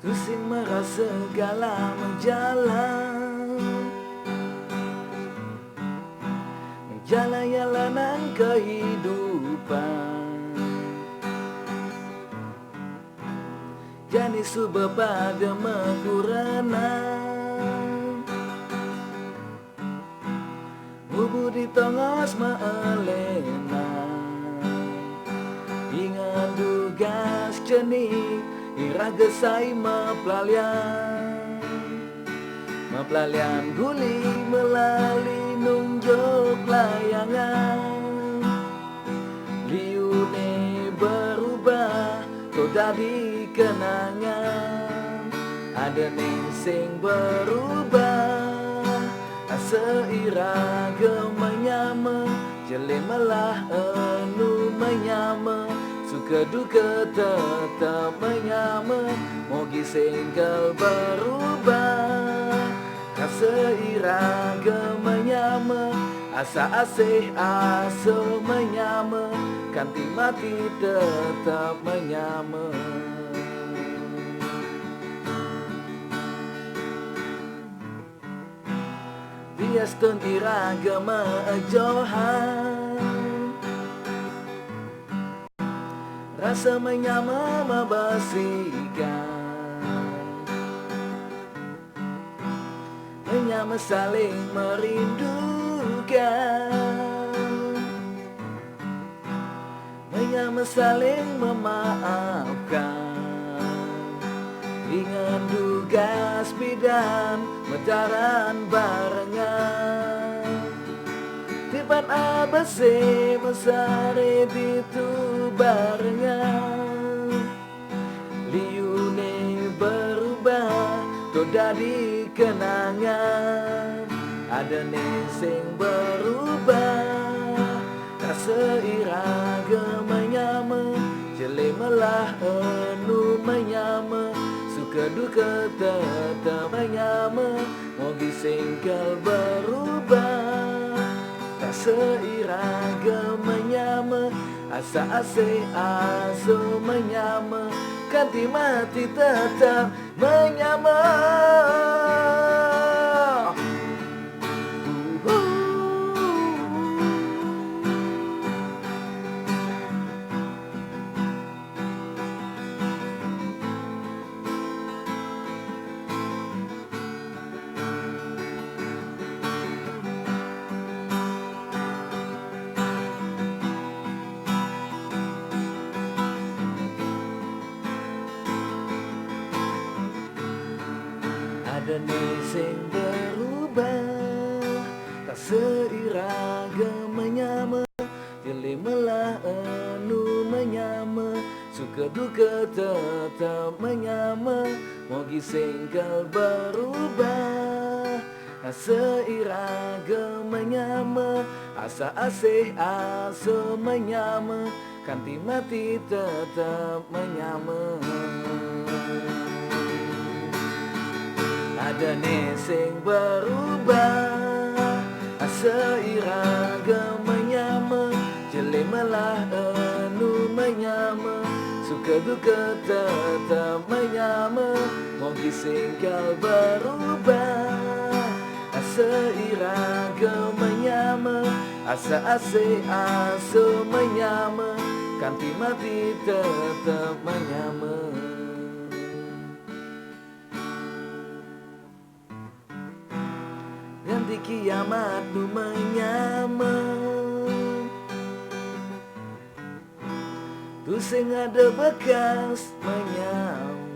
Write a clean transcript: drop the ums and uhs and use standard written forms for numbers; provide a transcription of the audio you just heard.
Tu sing merasa segala menjalan jalanan kehidupan. Jani suba pada mekuranan Mubu di tongos maalena Ingat dugas jenik Iraga sai Mepelalian guli melalui nunjuk layangan. Liune berubah toda di kenangan. Ada nih sing berubah seirage menyama. Jelemalah enu menyama. Suka duka tetap menyama. Mogi singkel berubah seirage menyama. Asa asih asa menyama. Kanti mati tetap menyama. Bias ton iraga majohan rasa menyama mabasikan. Menyama saling merindukan. Menyama saling memaafkan. Ingat dugas bidan metaran barengan. Tipan abase mesare itu barengan. Liune berubah toda di kenangan. Ada nih sing berubah seirage menyama. Jelemalah enu menyama. Suka duka tetap menyama. Mogi singkel berubah seirage menyama. Asa asih asa menyama. Kanti mati tetap menyama. Ada nih sing berubah tak seirage menyama. Jelemalah enu menyama. Suka duka tetap menyama. Mogi singkel berubah seirage menyama. Asa asih asa menyama. Kanti mati tetap menyama. Ada nih sing berubah seirage menyama. Jelemalah enu menyama. Suka duka tetap menyama. Mogi singkel berubah seirage menyama. Asa asih asa menyama. Kanti mati tetap menyama. Nanti kiamat nu menyama. Tu sing ada bekas menyama.